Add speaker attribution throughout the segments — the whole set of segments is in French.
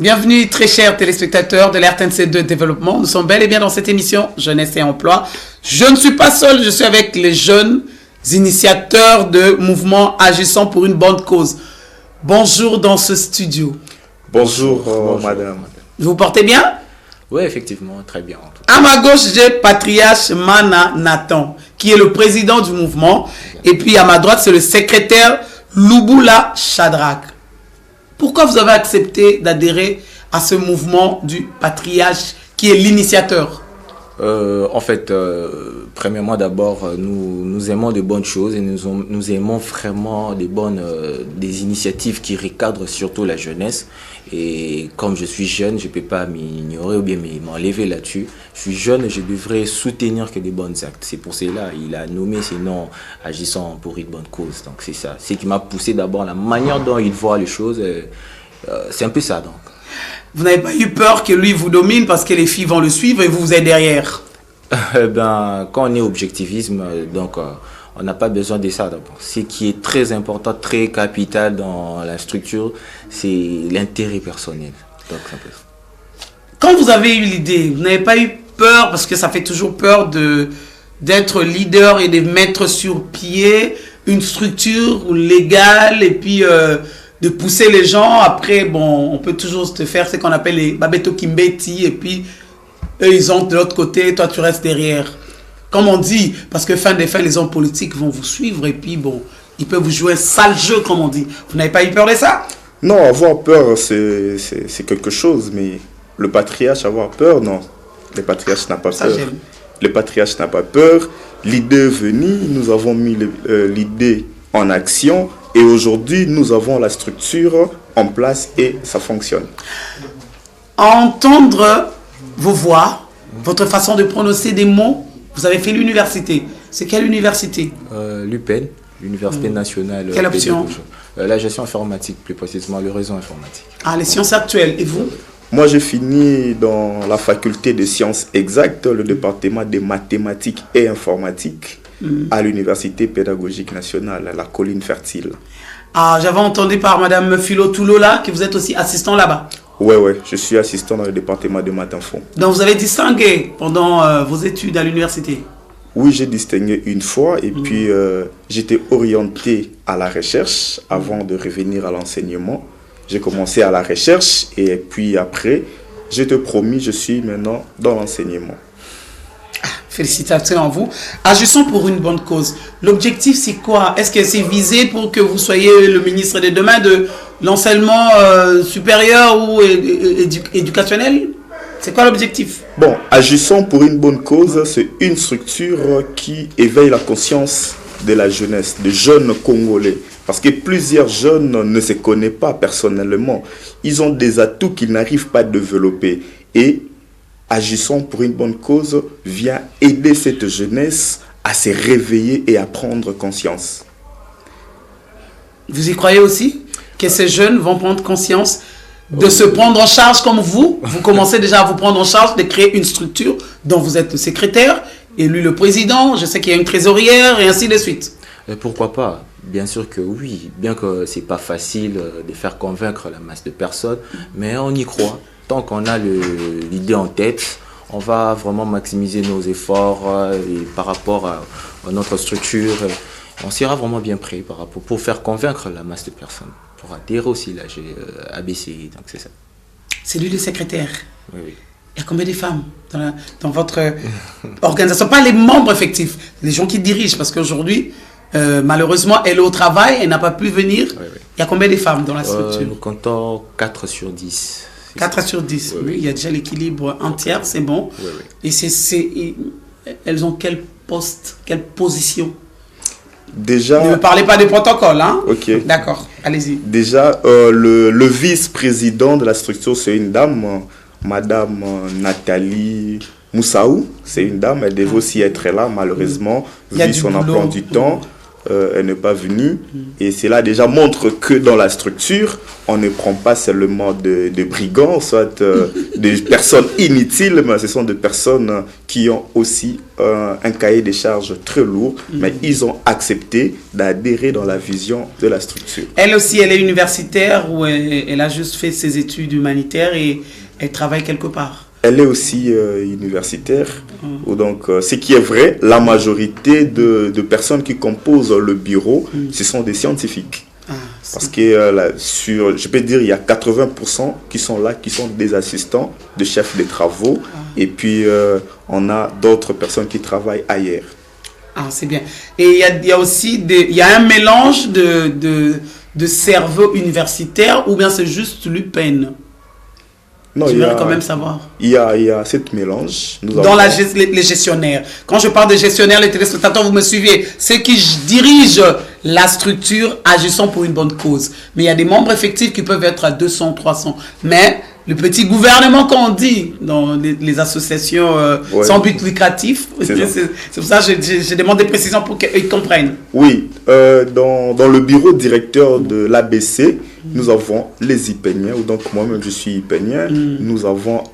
Speaker 1: Bienvenue très chers téléspectateurs de l'RTNC2 Développement. Nous sommes bel et bien dans cette émission Jeunesse et Emploi. Je ne suis pas seul, je suis avec les jeunes initiateurs de mouvements agissant pour une bonne cause. Bonjour dans ce studio.
Speaker 2: Bonjour, madame.
Speaker 1: Vous portez bien?
Speaker 2: Oui, effectivement, très bien.
Speaker 1: À ma gauche, j'ai Patriarche Mana Nathan, qui est le président du mouvement. Et puis à ma droite, c'est le secrétaire Louboula Shadrach. Pourquoi vous avez accepté d'adhérer à ce mouvement du patriarche qui est l'initiateur?
Speaker 2: Premièrement, d'abord, nous aimons de bonnes choses et nous aimons vraiment des initiatives qui recadrent surtout la jeunesse. Et comme je suis jeune, je ne peux pas m'ignorer ou bien m'enlever là-dessus. Je suis jeune et je devrais soutenir que des bons actes. C'est pour cela qu'il a nommé ces noms agissant pour une bonne cause. Donc c'est ça. C'est qui m'a poussé d'abord la manière dont il voit les choses. C'est un peu ça donc.
Speaker 1: Vous n'avez pas eu peur que lui vous domine parce que les filles vont le suivre et vous êtes derrière?
Speaker 2: Quand on est objectivisme, donc on n'a pas besoin de ça d'abord. Ce qui est très important, très capital dans la structure, c'est l'intérêt personnel. Donc,
Speaker 1: quand vous avez eu l'idée, vous n'avez pas eu peur, parce que ça fait toujours peur d'être leader et de mettre sur pied une structure légale et puis de pousser les gens. Après, bon, on peut toujours se faire ce qu'on appelle les Babeto Kimbeti et puis eux, ils ont de l'autre côté, toi, tu restes derrière. Comme on dit, parce que fin des fins, les hommes politiques vont vous suivre et puis, bon, ils peuvent vous jouer un sale jeu, comme on dit. Vous n'avez pas eu peur de ça?
Speaker 3: Non, avoir peur, c'est quelque chose, mais le patriarche, avoir peur, non. Le patriarche n'a pas peur. Le patriarche n'a pas peur. L'idée est venue, nous avons mis l'idée en action et aujourd'hui, nous avons la structure en place et ça fonctionne.
Speaker 1: Entendre vos voix, votre façon de prononcer des mots, vous avez fait l'université. C'est quelle université?
Speaker 2: L'UPEN, l'Université nationale.
Speaker 1: Quelle option?
Speaker 2: La gestion informatique, plus précisément le réseau informatique.
Speaker 1: Ah, les sciences actuelles. Et vous?
Speaker 3: Moi, j'ai fini dans la faculté de sciences exactes, le département des mathématiques et informatiques à l'Université pédagogique nationale, la Colline Fertile.
Speaker 1: Ah, j'avais entendu par Madame Philo Toulola que vous êtes aussi assistant là-bas.
Speaker 3: Oui, je suis assistant dans le département de maths info.
Speaker 1: Donc vous avez distingué pendant vos études à l'université?
Speaker 3: Oui, j'ai distingué une fois et puis j'étais orienté à la recherche avant de revenir à l'enseignement. J'ai commencé à la recherche et puis après, j'ai été promis, je suis maintenant dans l'enseignement.
Speaker 1: Félicitations à vous. Agissons pour une bonne cause. L'objectif, c'est quoi? Est-ce que c'est visé pour que vous soyez le ministre de demain de l'enseignement supérieur ou éducationnel? C'est quoi l'objectif?
Speaker 3: Bon, agissons pour une bonne cause, c'est une structure qui éveille la conscience de la jeunesse, des jeunes Congolais. Parce que plusieurs jeunes ne se connaissent pas personnellement. Ils ont des atouts qu'ils n'arrivent pas à développer. Et agissons pour une bonne cause vient aider cette jeunesse à se réveiller et à prendre conscience.
Speaker 1: Vous y croyez aussi que ces jeunes vont prendre conscience de se prendre en charge comme vous? Vous commencez déjà à vous prendre en charge de créer une structure dont vous êtes le secrétaire et lui le président. Je sais qu'il y a une trésorière et ainsi de suite.
Speaker 2: Pourquoi pas? Bien sûr que oui, bien que c'est pas facile de faire convaincre la masse de personnes, mais on y croit. Tant qu'on a l'idée en tête, on va vraiment maximiser nos efforts et par rapport à notre structure. On sera vraiment bien prêt pour faire convaincre la masse de personnes, pour adhérer aussi à ABCI, donc c'est ça.
Speaker 1: C'est lui le secrétaire?
Speaker 2: Oui.
Speaker 1: Il y a combien de femmes dans votre organisation? Pas les membres effectifs, les gens qui dirigent, parce qu'aujourd'hui, malheureusement, elle est au travail, elle n'a pas pu venir. Oui. Il y a combien de femmes dans la structure?
Speaker 2: Nous comptons 4 sur 10.
Speaker 1: 4 sur 10, oui. Il y a déjà l'équilibre entier, c'est bon. Oui. Et elles ont quel poste, quelle position?
Speaker 3: Déjà,
Speaker 1: ne me parlez pas des protocoles, hein?
Speaker 3: Ok.
Speaker 1: D'accord, allez-y.
Speaker 3: Déjà, le vice-président de la structure, c'est une dame, Madame Nathalie Moussaou. C'est une dame, elle devait aussi être là, malheureusement, vu son emploi du temps. elle n'est pas venue. Et cela déjà montre que dans la structure, on ne prend pas seulement de brigands, soit des personnes inutiles, mais ce sont des personnes qui ont aussi un cahier des charges très lourd, mais ils ont accepté d'adhérer dans la vision de la structure.
Speaker 1: Elle aussi, elle est universitaire ou elle a juste fait ses études humanitaires et elle travaille quelque part?
Speaker 3: Elle est aussi universitaire. Donc, ce qui est vrai, la majorité de personnes qui composent le bureau, ce sont des scientifiques. Parce que je peux dire, il y a 80% qui sont là, qui sont des assistants de chefs de travaux. Et puis, on a d'autres personnes qui travaillent ailleurs.
Speaker 1: Ah, c'est bien. Et il y a aussi il y a un mélange de cerveaux universitaires ou bien c'est juste l'UPEN?
Speaker 3: Non,
Speaker 1: tu veux quand même savoir.
Speaker 3: Il y a cette mélange.
Speaker 1: Dans les gestionnaires. Quand je parle de gestionnaires, les téléspectateurs, vous me suivez. Ceux qui dirigent la structure agissant pour une bonne cause. Mais il y a des membres effectifs qui peuvent être à 200, 300. Mais le petit gouvernement qu'on dit dans les associations sans but lucratif, c'est pour ça que je demande des précisions pour qu'ils comprennent.
Speaker 3: Oui, dans le bureau directeur de l'ABC, nous avons les Ipéniens, donc moi-même je suis Ipénien. Nous avons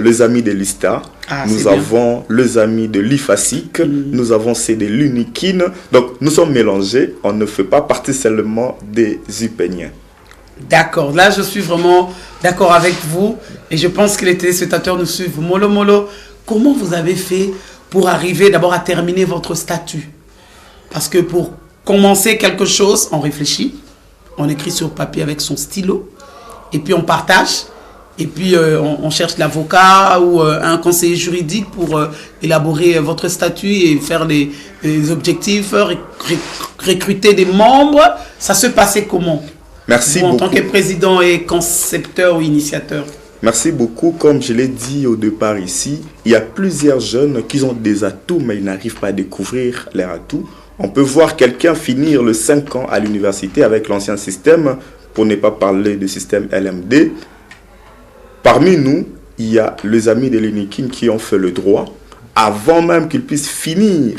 Speaker 3: les amis de l'ISTA, nous avons les amis de l'IFASIC, nous avons ceux de l'UNIKIN. Donc nous sommes mélangés, on ne fait pas partie seulement des Ipéniens.
Speaker 1: D'accord, là je suis vraiment d'accord avec vous et je pense que les téléspectateurs nous suivent. Molo, comment vous avez fait pour arriver d'abord à terminer votre statut? Parce que pour commencer quelque chose, on réfléchit, on écrit sur papier avec son stylo et puis on partage et puis on cherche l'avocat ou un conseiller juridique pour élaborer votre statut et faire des objectifs, recruter des membres. Ça se passait comment?
Speaker 3: Merci
Speaker 1: beaucoup. En
Speaker 3: beaucoup.
Speaker 1: tant que président et concepteur ou initiateur.
Speaker 3: Merci beaucoup. Comme je l'ai dit au départ ici, il y a plusieurs jeunes qui ont des atouts, mais ils n'arrivent pas à découvrir leurs atouts. On peut voir quelqu'un finir le 5 ans à l'université avec l'ancien système, pour ne pas parler du système LMD. Parmi nous, il y a les amis de l'UNIKIN qui ont fait le droit, avant même qu'ils puissent finir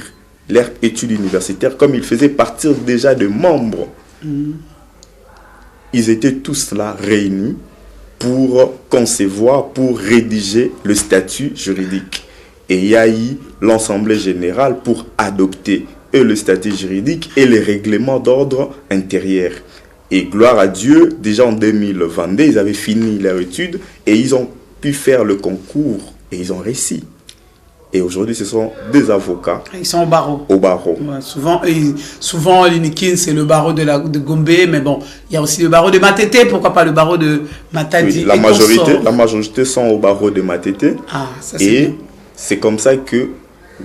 Speaker 3: leur études universitaires, comme ils faisaient partir déjà de membres. Ils étaient tous là réunis pour concevoir, pour rédiger le statut juridique. Et il y a eu l'Assemblée générale pour adopter le statut juridique et les règlements d'ordre intérieur. Et gloire à Dieu, déjà en 2022, ils avaient fini leur étude et ils ont pu faire le concours et ils ont réussi. Et aujourd'hui, ce sont des avocats.
Speaker 1: Ils sont au barreau.
Speaker 3: Au barreau.
Speaker 1: Ouais, souvent l'UNIKIN, c'est le barreau de Gombe, mais bon, il y a aussi le barreau de Matete, pourquoi pas le barreau de Matadi.
Speaker 3: Oui, la majorité sont au barreau de Matete.
Speaker 1: Ah, ça c'est
Speaker 3: et
Speaker 1: bien.
Speaker 3: C'est comme ça que,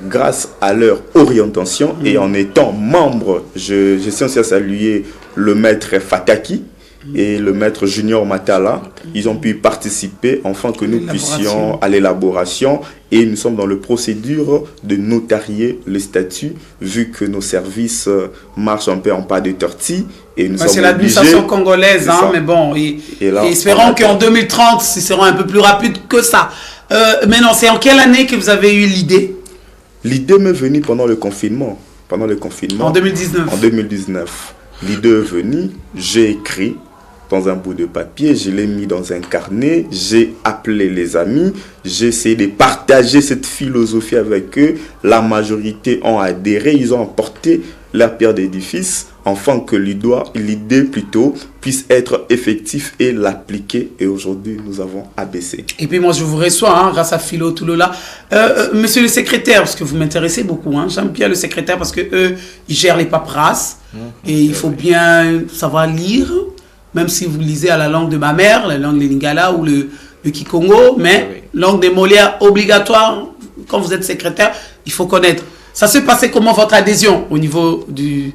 Speaker 3: grâce à leur orientation et en étant membre, je tiens aussi à saluer le maître Fataki et le maître Junior Matala. Ils ont pu participer afin que nous puissions à l'élaboration et nous sommes dans la procédure de notarier le statut vu que nos services marchent un peu en pas de tortille.
Speaker 1: C'est l'administration congolaise, hein, mais bon, et espérons qu'en 2030, ce sera un peu plus rapide que ça. Mais non, c'est en quelle année que vous avez eu l'idée?
Speaker 3: L'idée m'est venue pendant le confinement. En
Speaker 1: 2019.
Speaker 3: En 2019. L'idée est venue, j'ai écrit dans un bout de papier, je l'ai mis dans un carnet, j'ai appelé les amis, j'ai essayé de partager cette philosophie avec eux. La majorité ont adhéré, ils ont apporté leur pierre d'édifice, afin que l'idée plutôt puisse être effective et l'appliquer. Et aujourd'hui, nous avons ABC.
Speaker 1: Et puis moi, je vous reçois, hein, grâce à Philo Toulola. Monsieur le secrétaire, parce que vous m'intéressez beaucoup, hein, j'aime bien le secrétaire parce qu'eux, ils gèrent les paperasses. Et il faut bien savoir lire, même si vous lisez à la langue de ma mère, la langue lingala ou le kikongo, mais langue des Molières obligatoire, quand vous êtes secrétaire, il faut connaître. Ça se passait comment votre adhésion au niveau du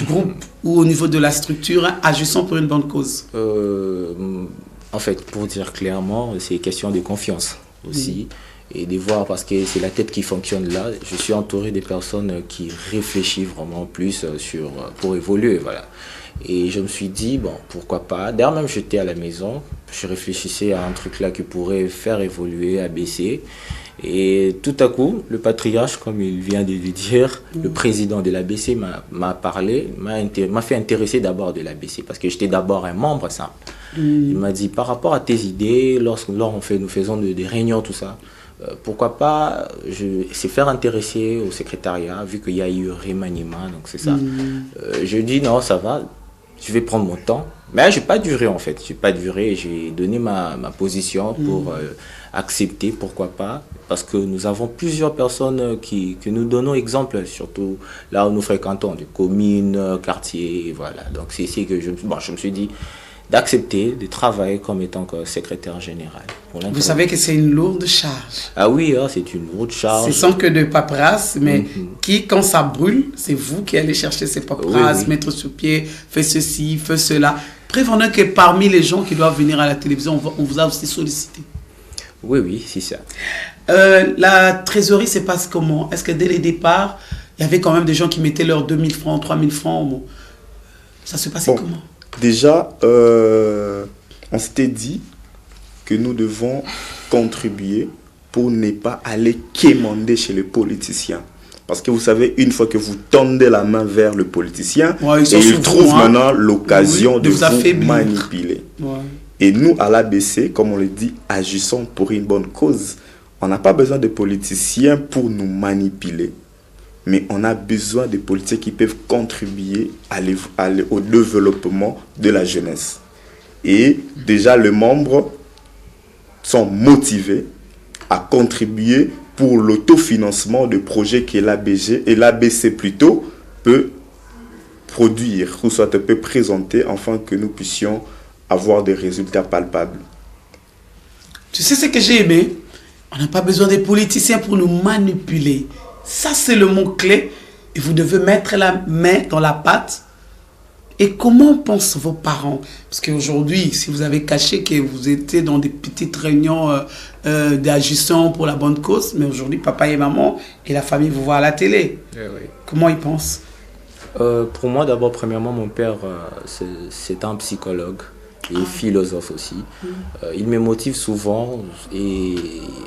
Speaker 1: groupe ou au niveau de la structure agissant pour une bonne cause?
Speaker 2: En fait, pour dire clairement, c'est question de confiance aussi. Et de voir, parce que c'est la tête qui fonctionne là. Je suis entouré des personnes qui réfléchissent vraiment plus pour évoluer, voilà. Et je me suis dit, bon, pourquoi pas. D'ailleurs, même j'étais à la maison, je réfléchissais à un truc là qui pourrait faire évoluer ABC. Et tout à coup, le patriarche, comme il vient de le dire, le président de l'ABC m'a parlé, m'a fait intéresser d'abord de l'ABC, parce que j'étais d'abord un membre simple. Il m'a dit, par rapport à tes idées, nous faisons des réunions, tout ça, pourquoi pas se faire intéresser au secrétariat, vu qu'il y a eu remaniement, donc c'est ça. Je dis, non, ça va, je vais prendre mon temps. Mais je n'ai pas duré en fait, j'ai donné ma position pour accepter, pourquoi pas, parce que nous avons plusieurs personnes que nous donnons exemple, surtout là où nous fréquentons, des communes, quartiers, voilà. Donc c'est ici que je me suis dit d'accepter de travailler comme étant secrétaire général.
Speaker 1: Vous savez que c'est une lourde charge.
Speaker 2: Ah oui, c'est une lourde charge.
Speaker 1: Ce sont que de paperasse, mais quand ça brûle, c'est vous qui allez chercher ces paperasses, mettre sur pied, fais ceci, fais cela. Prévenez que parmi les gens qui doivent venir à la télévision, on vous a aussi sollicité.
Speaker 2: Oui, c'est ça.
Speaker 1: La trésorerie se passe comment? Est-ce que dès le départ, il y avait quand même des gens qui mettaient leurs 2000 francs, 3000 francs? Bon. Ça se passait comment?
Speaker 3: Déjà, on s'était dit que nous devons contribuer pour ne pas aller quémander chez les politiciens. Parce que vous savez, une fois que vous tendez la main vers le politicien, il trouve maintenant l'occasion de vous manipuler. Et nous, à l'ABC, comme on le dit, agissons pour une bonne cause. On n'a pas besoin de politiciens pour nous manipuler. Mais on a besoin de politiciens qui peuvent contribuer au développement de la jeunesse. Et déjà, les membres sont motivés à contribuer pour l'autofinancement de projets que l'ABC plutôt peut produire, ou soit peut présenter, afin que nous puissions avoir des résultats palpables.
Speaker 1: Tu sais ce que j'ai aimé? On n'a pas besoin des politiciens pour nous manipuler. Ça, c'est le mot-clé. Et vous devez mettre la main dans la pâte. Et comment pensent vos parents? Parce qu'aujourd'hui, si vous avez caché que vous étiez dans des petites réunions d'agissants pour la bonne cause, mais aujourd'hui, papa et maman et la famille vous voient à la télé. Comment ils pensent?
Speaker 2: Pour moi, d'abord, premièrement, mon père, c'est un psychologue et philosophe aussi. Il me motive souvent et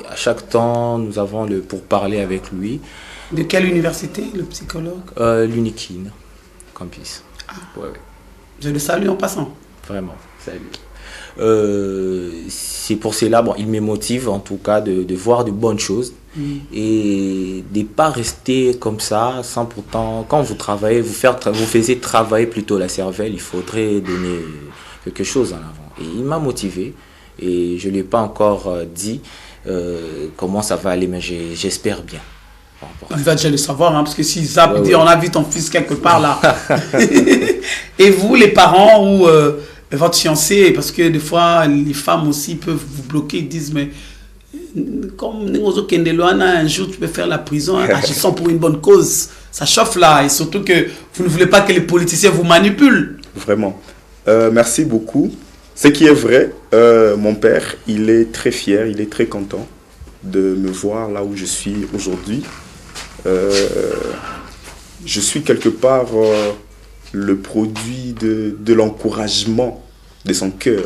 Speaker 2: à chaque temps, nous avons pour parler avec lui.
Speaker 1: De quelle université, le psychologue?
Speaker 2: L'Unikin, campus.
Speaker 1: Je le salue en passant.
Speaker 2: Vraiment, salut. C'est pour cela, il me motive en tout cas de voir de bonnes choses et de ne pas rester comme ça sans pourtant, quand vous travaillez, vous faisiez travailler plutôt la cervelle, il faudrait donner quelque chose en avant. Et il m'a motivé et je ne lui ai pas encore dit comment ça va aller, mais j'espère bien.
Speaker 1: Il va déjà le savoir, parce que s'il zappe, il dit on a vu ton fils quelque part là. Et vous, les parents ou votre fiancé, parce que des fois, les femmes aussi peuvent vous bloquer, ils disent mais comme un jour tu peux faire la prison, agissant pour une bonne cause. Ça chauffe là, et surtout que vous ne voulez pas que les politiciens vous manipulent.
Speaker 3: Vraiment. Merci beaucoup. Ce qui est vrai, mon père, il est très fier, il est très content de me voir là où je suis aujourd'hui. Je suis quelque part le produit de l'encouragement de son cœur.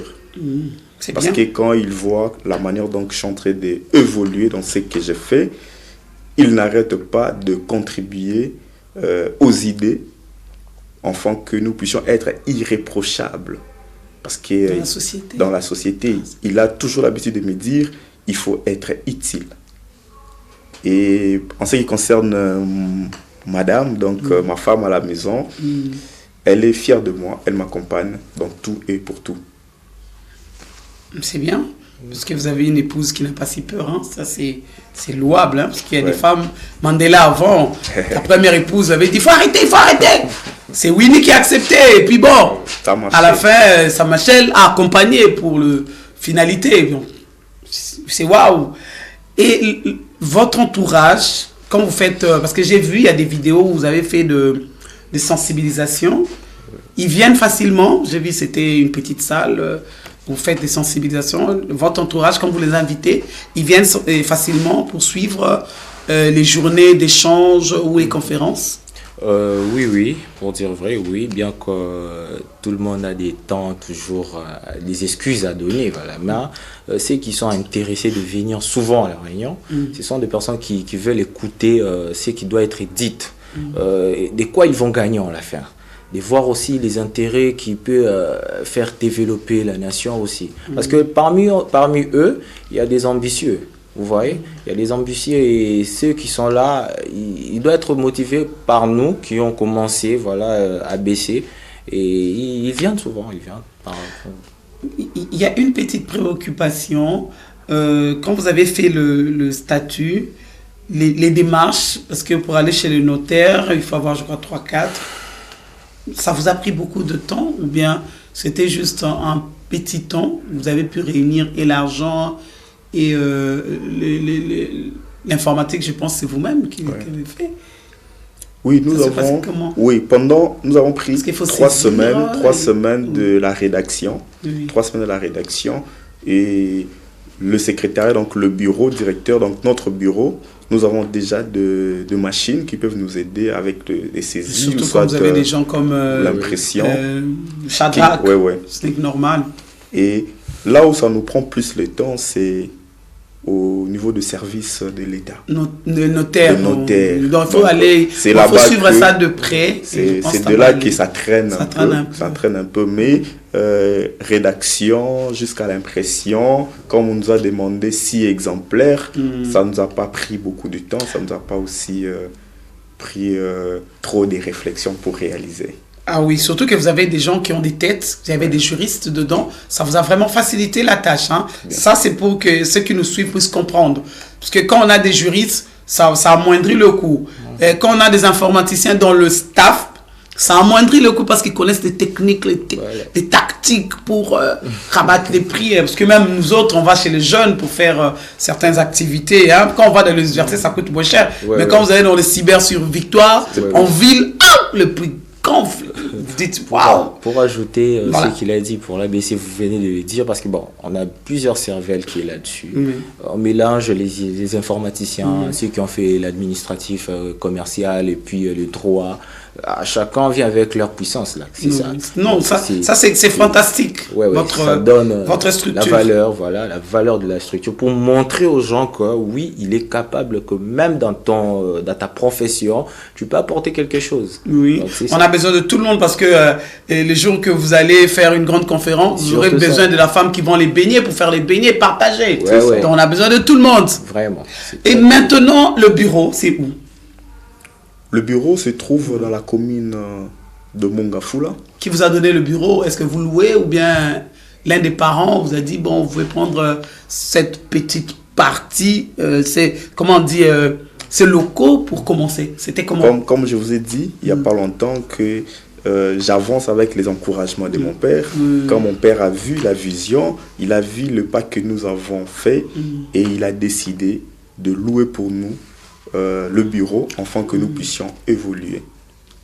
Speaker 3: Parce que quand il voit la manière dont je suis en train d'évoluer dans ce que j'ai fait, il n'arrête pas de contribuer aux idées afin que nous puissions être irréprochables. Parce que dans la société, il a toujours l'habitude de me dire il faut être utile. Et en ce qui concerne madame, donc ma femme à la maison, elle est fière de moi, elle m'accompagne dans tout et pour tout.
Speaker 1: C'est bien, parce que vous avez une épouse qui n'a pas si peur, ça c'est louable, parce qu'il y a des femmes, Mandela avant, la première épouse avait dit il faut arrêter. C'est Winnie qui a accepté, et puis bon, à la fin, sa Machel a accompagné pour le finalité. C'est waouh. Et votre entourage, quand vous faites, parce que j'ai vu, il y a des vidéos où vous avez fait de sensibilisation, ils viennent facilement, j'ai vu c'était une petite salle, vous faites des sensibilisations, votre entourage, quand vous les invitez, ils viennent facilement pour suivre les journées d'échange ou les conférences?
Speaker 2: Oui, pour dire vrai, oui, bien que tout le monde a des temps, toujours des excuses à donner, voilà. Mais ceux qui sont intéressés de venir souvent à la réunion, ce sont des personnes qui veulent écouter ce qui doit être dit, de quoi ils vont gagner en la fin. De voir aussi les intérêts qui peuvent faire développer la nation aussi. Parce que parmi eux, il y a des ambitieux. Vous voyez, il y a des ambitieux et ceux qui sont là, ils doivent être motivés par nous qui ont commencé voilà, à baisser. Et ils viennent souvent, ils viennent.
Speaker 1: Il y a une petite préoccupation. Quand vous avez fait le statut, les démarches, parce que pour aller chez le notaire, il faut avoir, je crois, 3-4. Ça vous a pris beaucoup de temps ou bien c'était juste un petit temps? Vous avez pu réunir et l'argent et l'informatique, je pense, c'est vous-même qui l'avez fait.
Speaker 3: Oui, nous avons pris 3 semaines de la rédaction. 3 semaines de la rédaction. Et le secrétariat, donc le bureau, directeur, donc notre bureau, nous avons déjà de machines qui peuvent nous aider avec les saisies.
Speaker 1: Surtout quand vous avez des gens comme
Speaker 3: l'impression.
Speaker 1: Shadrach, c'est normal.
Speaker 3: Et là où ça nous prend plus le temps, c'est au niveau de service de l'État.
Speaker 1: Le notaire. Donc il faut suivre ça de près.
Speaker 3: C'est de là que ça traîne un peu. Mais rédaction jusqu'à l'impression, comme on nous a demandé 6 exemplaires, ça ne nous a pas pris beaucoup de temps, ça ne nous a pas aussi pris trop de réflexions pour réaliser.
Speaker 1: Ah oui, surtout que vous avez des gens qui ont des têtes, vous avez des juristes dedans, ça vous a vraiment facilité la tâche. Hein. Ça, c'est pour que ceux qui nous suivent puissent comprendre. Parce que quand on a des juristes, ça amoindrit le coût. Et quand on a des informaticiens dans le staff, ça amoindrit le coût parce qu'ils connaissent les techniques, les tactiques pour rabattre les prix. Parce que même nous autres, on va chez les jeunes pour faire certaines activités. Hein. Quand on va dans les universités, ça coûte moins cher. Mais quand vous allez dans les cyber sur Victoire, en ville, le prix gonfle. Vous dites, waouh!
Speaker 2: Pour ajouter ce qu'il a dit pour l'ABC, vous venez de le dire, parce que bon, on a plusieurs cervelles qui est là-dessus. On mélange les informaticiens, ceux qui ont fait l'administratif commercial et puis le droit. Chacun vient avec leur puissance là. C'est ça.
Speaker 1: Non, ça c'est fantastique.
Speaker 2: Ça donne
Speaker 1: votre structure.
Speaker 2: La valeur de la structure pour montrer aux gens que oui, il est capable que même dans ta profession, tu peux apporter quelque chose.
Speaker 1: Oui. Donc, on a besoin de tout le monde parce que les jours que vous allez faire une grande conférence, vous aurez besoin de la femme qui vend les beignets pour faire les beignets partagés. Donc on a besoin de tout le monde.
Speaker 2: Vraiment.
Speaker 1: Et maintenant, le bureau, c'est où?
Speaker 3: Le bureau se trouve dans la commune de Mongafula.
Speaker 1: Qui vous a donné le bureau? Est-ce que vous louez ou bien l'un des parents vous a dit, bon, vous pouvez prendre cette petite partie, ces locaux pour commencer? C'était comment?
Speaker 3: Comme je vous ai dit, il n'y a pas longtemps que j'avance avec les encouragements de mon père. Quand mon père a vu la vision, il a vu le pas que nous avons fait et il a décidé de louer pour nous le bureau, afin que nous puissions évoluer.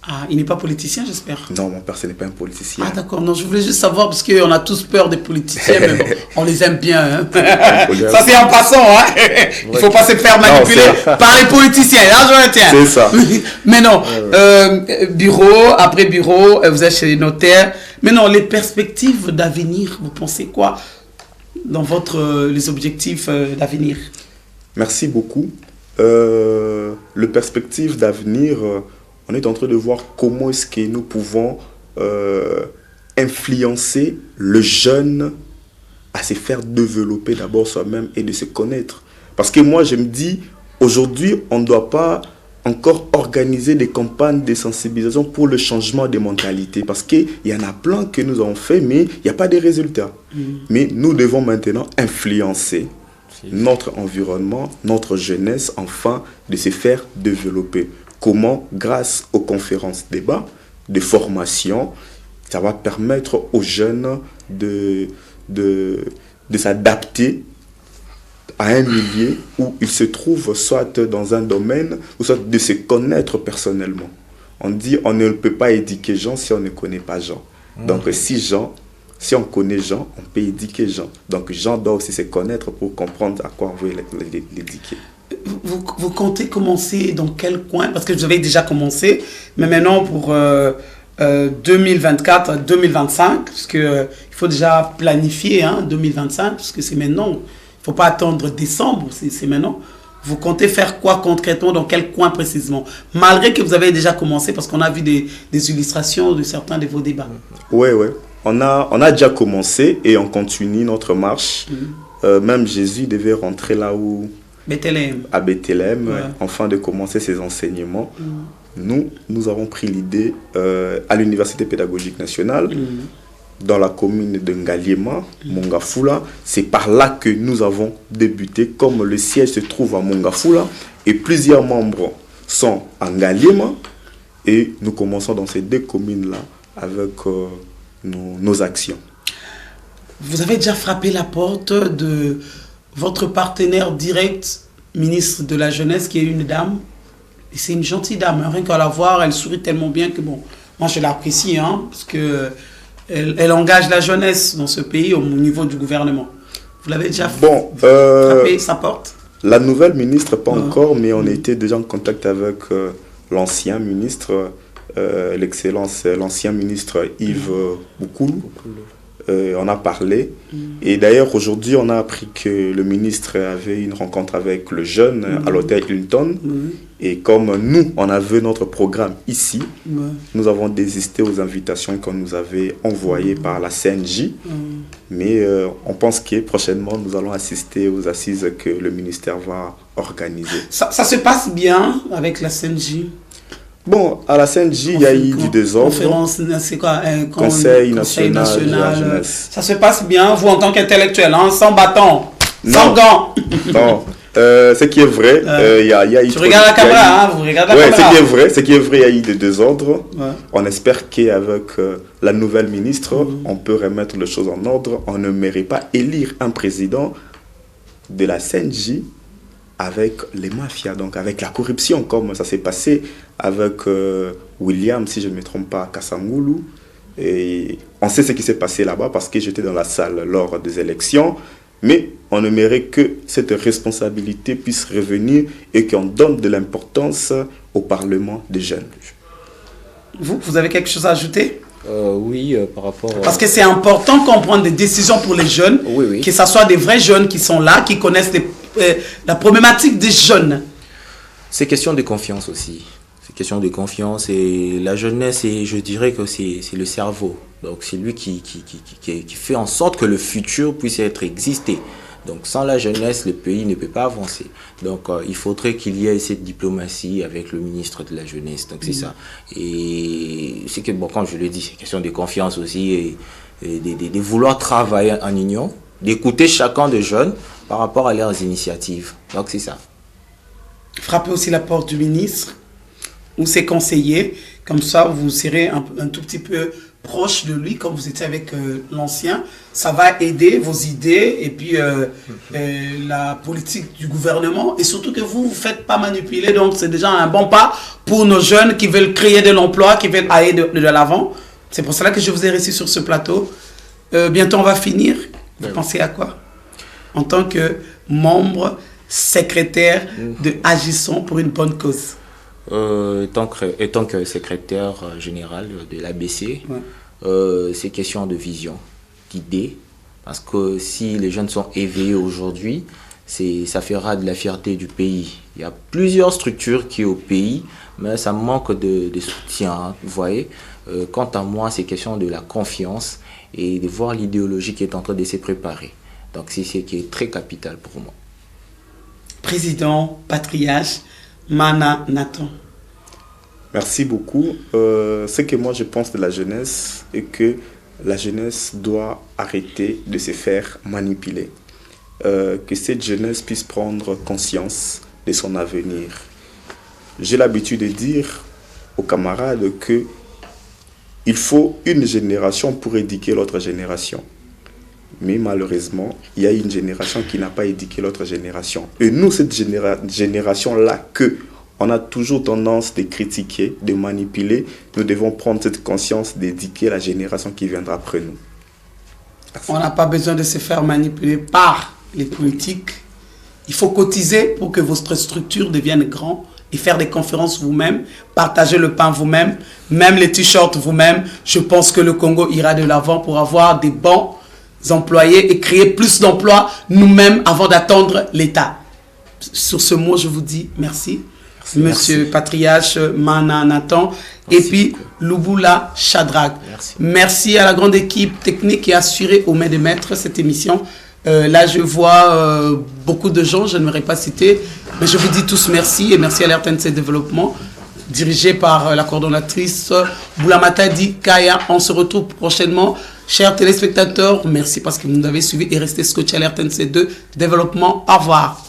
Speaker 1: Ah, il n'est pas politicien, j'espère?
Speaker 3: Non, mon père, ce n'est pas un politicien.
Speaker 1: Ah, d'accord. Non, je voulais juste savoir, parce qu'on a tous peur des politiciens, mais bon, on les aime bien. Hein. Ça, c'est en passant. Hein. Il ne faut pas se faire manipuler par les politiciens. Là, je retiens. C'est ça. Mais non, bureau, après bureau, vous êtes chez les notaires. Mais non, les perspectives d'avenir, vous pensez quoi dans les objectifs d'avenir?
Speaker 3: Merci beaucoup. Le perspective d'avenir, on est en train de voir comment est-ce que nous pouvons influencer le jeune à se faire développer d'abord soi-même et de se connaître. Parce que moi, je me dis, aujourd'hui, on ne doit pas encore organiser des campagnes de sensibilisation pour le changement des mentalités. Parce qu'il y en a plein que nous avons fait, mais il n'y a pas de résultats. Mais nous devons maintenant influencer notre environnement, notre jeunesse, enfin, de se faire développer. Comment? Grâce aux conférences débats, de formation, ça va permettre aux jeunes de s'adapter à un milieu où ils se trouvent, soit dans un domaine, ou soit de se connaître personnellement. On dit on ne peut pas éduquer Jean si on ne connaît pas Jean. Donc si on connaît Jean, on peut éduquer Jean. Donc Jean doit aussi se connaître pour comprendre à quoi on veut l'éduquer.
Speaker 1: vous comptez commencer dans quel coin? Parce que vous avez déjà commencé, mais maintenant pour 2024, 2025, parce que il faut déjà planifier 2025, parce que c'est maintenant. Il ne faut pas attendre décembre, c'est maintenant. Vous comptez faire quoi concrètement, dans quel coin précisément? Malgré que vous avez déjà commencé, parce qu'on a vu des illustrations de certains de vos débats.
Speaker 3: Oui. On a déjà commencé et on continue notre marche. Même Jésus devait rentrer là où...
Speaker 1: Bethléem.
Speaker 3: À Bethléem, afin de commencer ses enseignements. Nous avons pris l'idée à l'Université pédagogique nationale, dans la commune de Ngaliema, Mongafula. C'est par là que nous avons débuté, comme le siège se trouve à Mongafula et plusieurs membres sont à Ngaliema, et nous commençons dans ces deux communes-là avec nos actions.
Speaker 1: Vous avez déjà frappé la porte de votre partenaire direct, ministre de la Jeunesse, qui est une dame. Et c'est une gentille dame, rien qu'à la voir, elle sourit tellement bien que bon, moi je l'apprécie, parce que elle engage la jeunesse dans ce pays au niveau du gouvernement. Vous l'avez déjà frappé sa porte?
Speaker 3: La nouvelle ministre, pas encore, mais on était déjà en contact avec l'ancien ministre, l'ancien ministre Yves Boukoulou. On a parlé. Et d'ailleurs, aujourd'hui, on a appris que le ministre avait une rencontre avec le jeune à l'hôtel Hilton. Et comme nous, on avait notre programme ici, nous avons désisté aux invitations qu'on nous avait envoyées par la CNJ. Mais on pense que prochainement, nous allons assister aux assises que le ministère va organiser.
Speaker 1: Ça se passe bien avec la CNJ?
Speaker 3: Bon, à la CNJ, il y a eu du désordre.
Speaker 1: Conférence, c'est quoi?
Speaker 3: Conseil national de la jeunesse.
Speaker 1: Ça se passe bien, vous en tant qu'intellectuel, sans bâton, sans gants?
Speaker 3: Non. Ce qui est vrai, il y a eu...
Speaker 1: Tu regardes la caméra, vous regardez la caméra.
Speaker 3: Ce qui est vrai, il y a eu des désordres. On espère qu'avec la nouvelle ministre, on peut remettre les choses en ordre. On ne mérite pas élire un président de la CNJ avec les mafias, donc avec la corruption, comme ça s'est passé avec William, si je ne me trompe pas, Kassamgoulou. Et on sait ce qui s'est passé là-bas parce que j'étais dans la salle lors des élections. Mais on aimerait que cette responsabilité puisse revenir et qu'on donne de l'importance au Parlement des jeunes.
Speaker 1: Vous avez quelque chose à ajouter?
Speaker 2: Oui, par rapport...
Speaker 1: Parce que c'est important qu'on prenne des décisions pour les jeunes, que ce soit des vrais jeunes qui sont là, qui connaissent la problématique des jeunes.
Speaker 2: C'est question de confiance aussi. C'est question de confiance et la jeunesse, je dirais que c'est le cerveau. Donc c'est lui qui fait en sorte que le futur puisse être existé. Donc sans la jeunesse, le pays ne peut pas avancer. Donc il faudrait qu'il y ait cette diplomatie avec le ministre de la jeunesse. Donc c'est ça. Et c'est que, bon, comme je le dis, c'est question de confiance aussi et de vouloir travailler en union, d'écouter chacun des jeunes par rapport à leurs initiatives. Donc c'est ça.
Speaker 1: Frappez aussi la porte du ministre ou ses conseillers. Comme ça, vous serez un tout petit peu proche de lui, comme vous étiez avec l'ancien. Ça va aider vos idées et puis la politique du gouvernement. Et surtout que vous ne vous faites pas manipuler. Donc, c'est déjà un bon pas pour nos jeunes qui veulent créer de l'emploi, qui veulent aller de l'avant. C'est pour cela que je vous ai reçu sur ce plateau. Bientôt, on va finir. Vous pensez à quoi? En tant que membre secrétaire de Agissons pour une bonne cause.
Speaker 2: Étant que secrétaire général de l'ABC, c'est question de vision, d'idée. Parce que si les jeunes sont éveillés aujourd'hui, ça fera de la fierté du pays. Il y a plusieurs structures qui au pays, mais ça manque de soutien. Vous voyez, quant à moi, c'est question de la confiance et de voir l'idéologie qui est en train de se préparer. Donc c'est ce qui est très capital pour moi.
Speaker 1: Président, patriarche, Mana Nathan.
Speaker 3: Merci beaucoup. Ce que moi je pense de la jeunesse est que la jeunesse doit arrêter de se faire manipuler. Que cette jeunesse puisse prendre conscience de son avenir. J'ai l'habitude de dire aux camarades que il faut une génération pour éduquer l'autre génération. Mais malheureusement, il y a une génération qui n'a pas éduqué l'autre génération. Et nous, cette génération-là, on a toujours tendance de critiquer, de manipuler, nous devons prendre cette conscience d'éduquer la génération qui viendra après nous. Merci.
Speaker 1: On n'a pas besoin de se faire manipuler par les politiques, Il faut cotiser pour que votre structure devienne grande et faire des conférences vous-même, partager le pain vous-même, même les t-shirts vous-même. Je pense que le Congo ira de l'avant pour avoir des bons employés et créer plus d'emplois nous-mêmes avant d'attendre l'État. Sur ce mot, je vous dis merci. Monsieur Patriarche Mana Nathan et puis Lubula Shadrach. Merci à la grande équipe technique qui a assuré aux mains de maître cette émission. Là, je vois beaucoup de gens, je n'aimerais pas citer, mais je vous dis tous merci et merci à l'RTNC Développement, dirigé par la coordonnatrice Boulamatadi Kaya. On se retrouve prochainement. Chers téléspectateurs, merci parce que vous nous avez suivis et restez scotchés à l'RTNC2 Développement. Au revoir.